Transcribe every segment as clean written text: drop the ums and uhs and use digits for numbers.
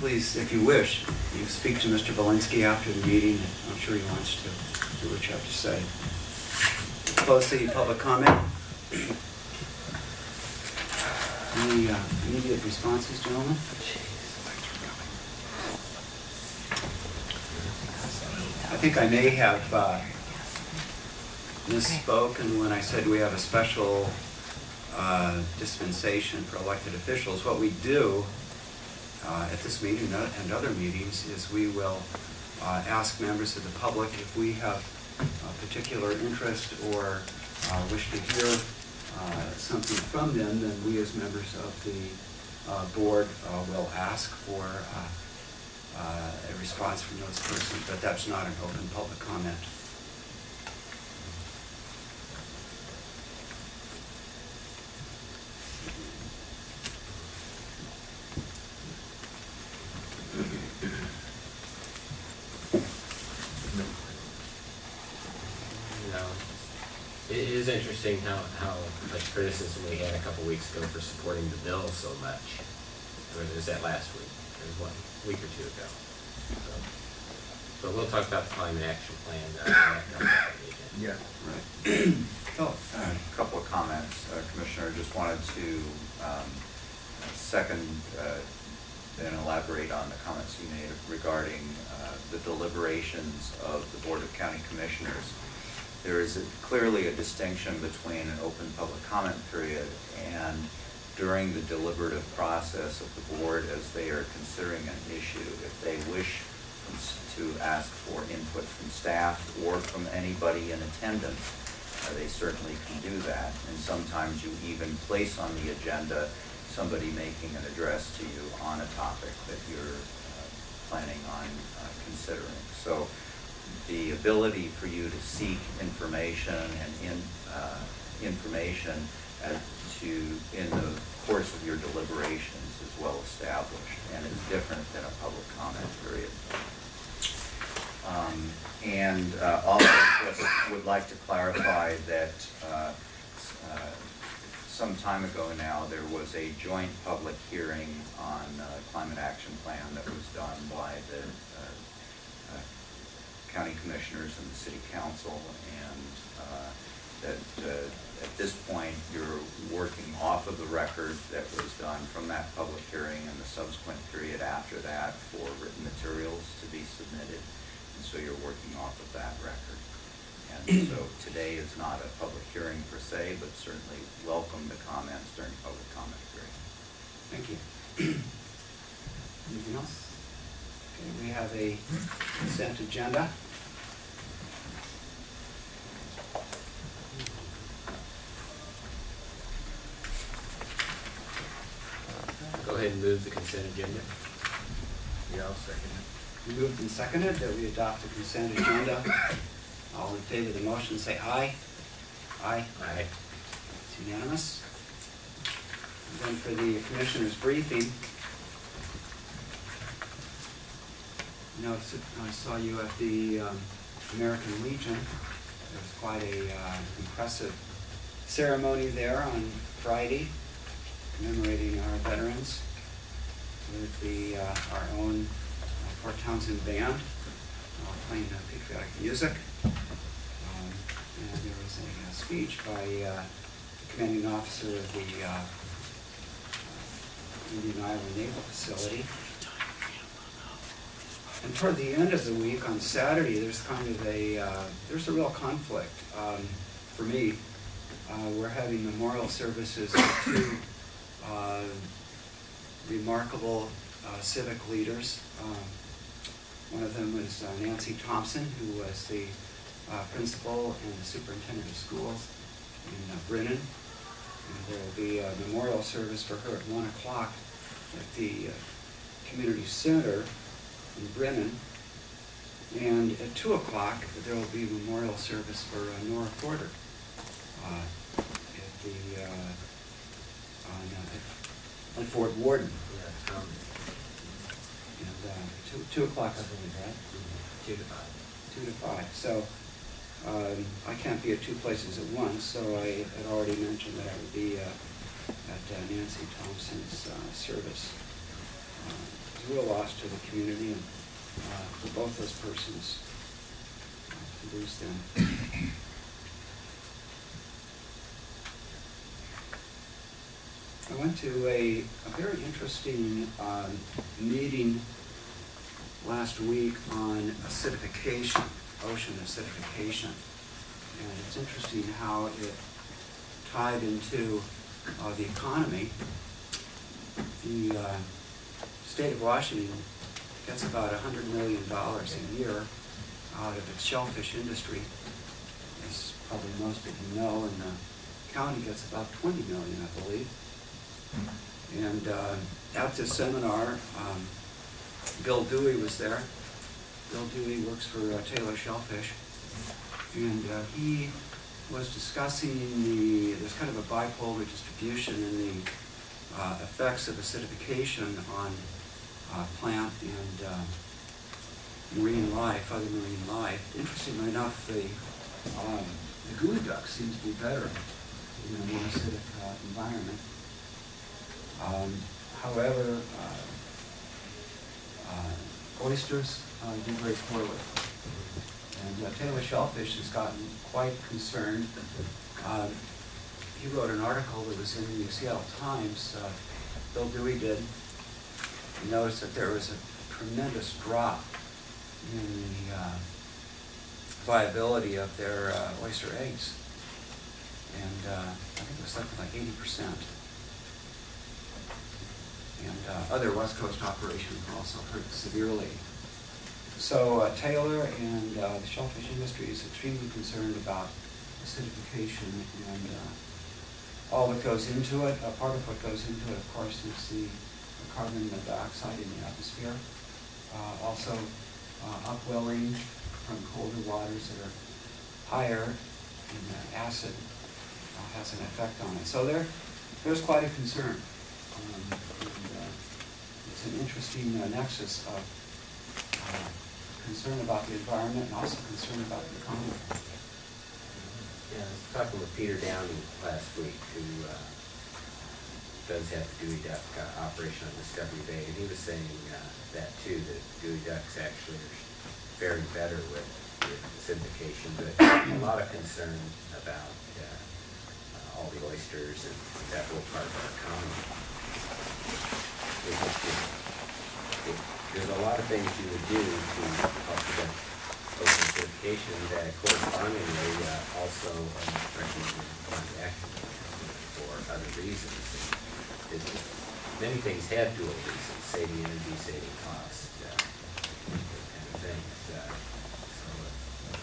please, if you wish, you speak to Mr. Belinsky after the meeting. I'm sure he wants to hear what you have to say. Close the public comment. Any immediate responses, gentlemen? I think I may have misspoken when I said we have a special dispensation for elected officials. What we do at this meeting and other meetings is we will ask members of the public if we have a particular interest or wish to hear something from them, then we as members of the board will ask for a response from those persons, but that's not an open public comment. It is interesting how much criticism we had a couple weeks ago for supporting the bill so much. I mean, it was that last week. It was one week or two ago. So we'll talk about the climate action plan. Yeah, right. Oh, a couple of comments, Commissioner. Just wanted to second and elaborate on the comments you made regarding the deliberations of the Board of County Commissioners. There is clearly a distinction between an open public comment period and during the deliberative process of the board as they are considering an issue. If they wish to ask for input from staff or from anybody in attendance, they certainly can do that. And sometimes you even place on the agenda somebody making an address to you on a topic that you're planning on considering. So the ability for you to seek information and information in the course of your deliberations is well established and is different than a public comment period. Also just would like to clarify that some time ago now there was a joint public hearing on climate action plan that was done by the county commissioners and the city council, and that at this point you're working off of the record that was done from that public hearing and the subsequent period after that for written materials to be submitted, and so you're working off of that record. And so today is not a public hearing per se, but certainly welcome the comments during public comment period. Thank you. Anything else? Okay, we have a consent agenda. Go ahead and move the consent agenda. yeah, I'll second it. Moved and seconded that we adopt the consent agenda. All in favor of the motion say aye. Aye. Aye. It's unanimous. And then for the commissioner's briefing, you know, I saw you at the American Legion. There was quite a impressive ceremony there on Friday, commemorating our veterans with our own Fort Townsend band playing patriotic music. And there was a speech by the commanding officer of the Indian Island Naval Facility. And toward the end of the week, on Saturday, there's kind of there's a real conflict for me. We're having memorial services for two remarkable civic leaders. One of them was Nancy Thompson, who was the principal and the superintendent of schools in Brennan. And there will be a memorial service for her at 1 o'clock at the community center in Brennan. And at 2 o'clock, there will be a memorial service for Nora Porter at the on Fort Warden. Yeah, And 2 o'clock, I believe, right? 2 to 5. 2 to 5. So I can't be at two places at once, so I had already mentioned that I would be at Nancy Thompson's service real loss to the community, and for both those persons to lose them. I went to a very interesting meeting last week on acidification, ocean acidification. And it's interesting how it tied into the economy. The state of Washington gets about $100 million a year out of its shellfish industry, as probably most of you know, and the county gets about $20 million, I believe. And at this seminar, Bill Dewey was there. Bill Dewey works for Taylor Shellfish, and he was discussing there's kind of a bipolar distribution in the effects of acidification on plant and marine life, other marine life. Interestingly enough, the gooey duck seems to be better in a more acidic environment. However, oysters do very poorly. And Taylor Shellfish has gotten quite concerned. He wrote an article that was in the Seattle Times, Bill Dewey did. He noticed that there was a tremendous drop in the viability of their oyster eggs. And I think it was something like 80%. And other West Coast operations were also hurt severely. So Taylor and the shellfish industry is extremely concerned about acidification and all that goes into it. Part of what goes into it, of course, is the carbon dioxide in the atmosphere. Also, upwelling from colder waters that are higher in acid has an effect on it. So there's quite a concern. And, it's an interesting nexus of concern about the environment and also concern about the economy. Yeah, I was talking with Peter Downey last week, who does have the gooey duck operation on Discovery Bay, and he was saying that too, that gooey ducks actually are faring better with acidification, but a lot of concern about all the oysters and that whole part of our economy. There's a lot of things you would do to help prevent ocean acidification that correspondingly also recommend climate action for other reasons. Many things have dual reasons: saving energy, saving costs, those kind of things. So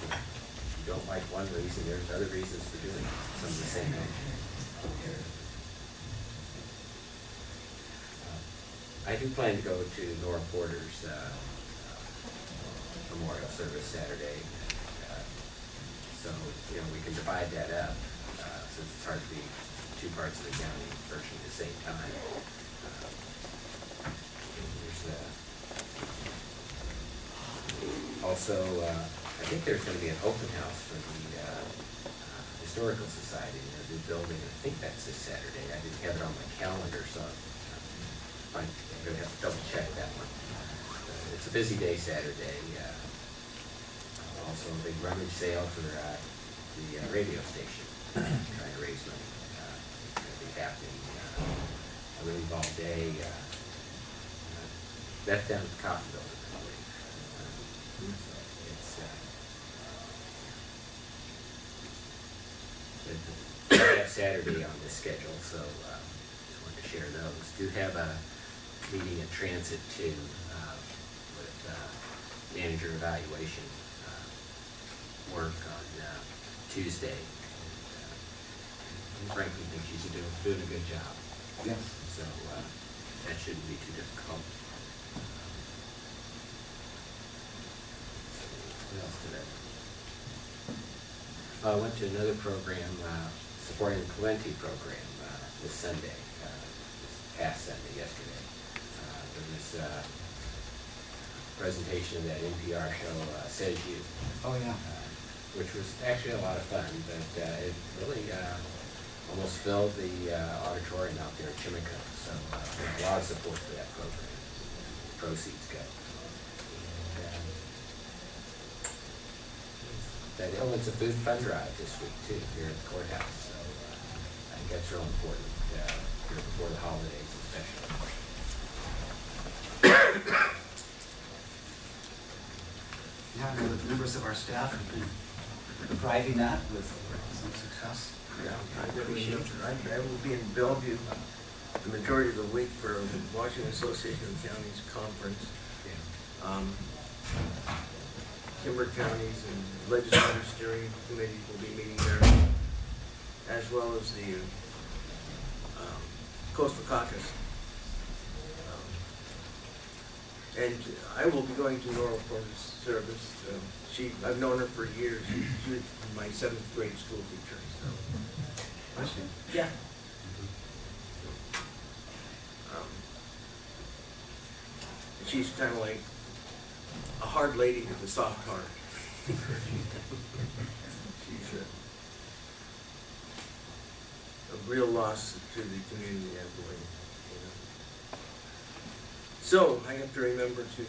if you don't like one reason, there's other reasons for doing some of the same things. I do plan to go to Nora Porter's memorial service Saturday. So, we can divide that up since it's hard to be two parts of the county virtually at the same time. Also, I think there's going to be an open house for the Historical Society in their new building. I think that's this Saturday. I didn't have it on my calendar, so I'm going to have to double check that one. It's a busy day Saturday. Also a big rummage sale for the radio station, trying to raise money. It's going to be happening a really long day. That's down at the Cotton Building, I believe. So we have Saturday on this schedule, so just wanted to share those. Do have a meeting at Transit too, with manager evaluation work on Tuesday. And frankly, think she's doing a good job. Yes. So that shouldn't be too difficult. What else did I went to another program, supporting the Calenti program this Sunday, this past Sunday, yesterday. There was a presentation of that NPR show, Says You. Oh, yeah. Which was actually a lot of fun, but it really almost filled the auditorium out there at Chimico. So a lot of support for that program. proceeds go. And, it's a food fund drive this week too, here at the courthouse, so I think that's real important, here before the holidays especially. Yeah, the members of our staff have been driving that with some success. Yeah, I will be in Bellevue the majority of the week for Washington Association of Counties Conference. Timber counties and legislative steering committee will be meeting there, as well as the Coastal Caucus. And I will be going to Laurel for this service. I've known her for years. She was my 7th grade school teacher. So. Was she? Yeah. She's kind of like a hard lady with a soft heart. She's a real loss to the community, I believe. So I have to remember to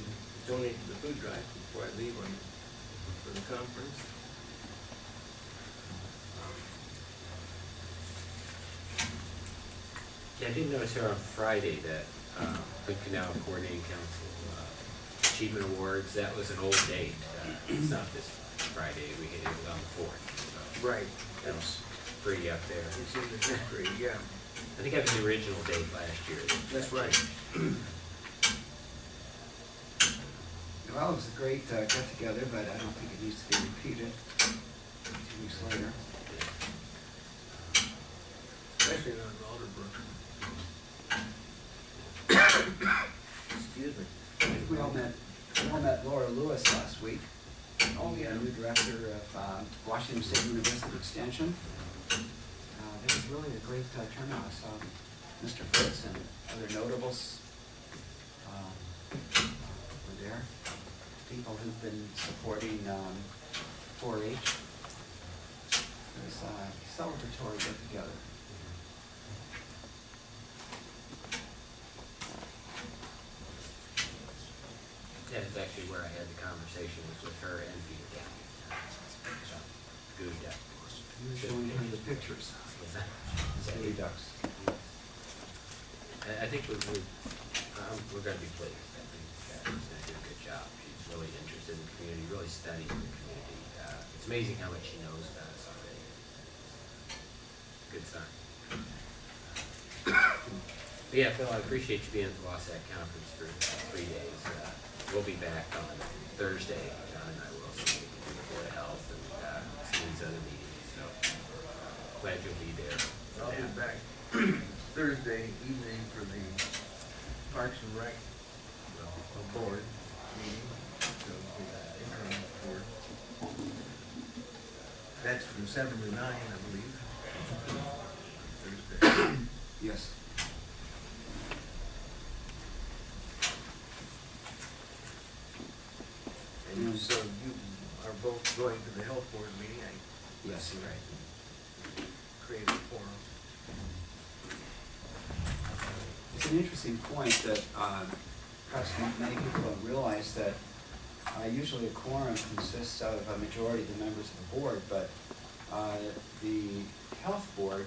donate to the food drive before I leave for the conference. Yeah, I did notice here on Friday that the Canal Coordinating Council Achievement Awards, that was an old date. It's not this Friday, it was on the 4th. So Right. that was pretty up there. It's in the history, yeah. I think that was the original date last year. That's right. Well, it was a great get-together, but I don't think it needs to be repeated 2 weeks later. Especially not in Alderbrook. Excuse me. We all met Laura Lewis last week. Oh, yeah. The new director of Washington State University Extension. It was really a great turnout. I saw Mr. Fritz and other notables were there. People who've been supporting 4-H. It was a celebratory get-together. That is actually where I had the conversation, was with her and Peter Downey. Good duck. You were showing her the pictures. Was that? Silly ducks. I think we're going to be pleased. I think she's going to do a good job. She's really interested in the community, really studying the community. It's amazing how much she knows about us already. Good sign. But yeah, Phil, I appreciate you being at the Wasatch Conference for 3 days. We'll be back on Thursday. John and I will also meet with the Board of Health and some of these other meetings. So glad you'll be there. I'll be back Thursday evening for the Parks and Rec board meeting. So the interim board. That's from 7 to 9, I believe. Thursday. Yes. And so you are both going to the health board meeting, Yes, you're right. created a forum. It's an interesting point that perhaps many people don't realize that usually a quorum consists of a majority of the members of the board, but the health board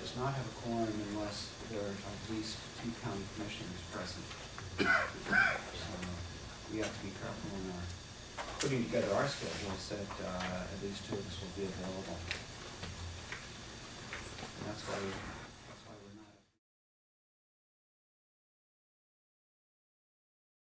does not have a quorum unless there are at least 2 county commissioners present. So we have to be careful in our putting together our schedules that at least 2 of us will be available. And that's why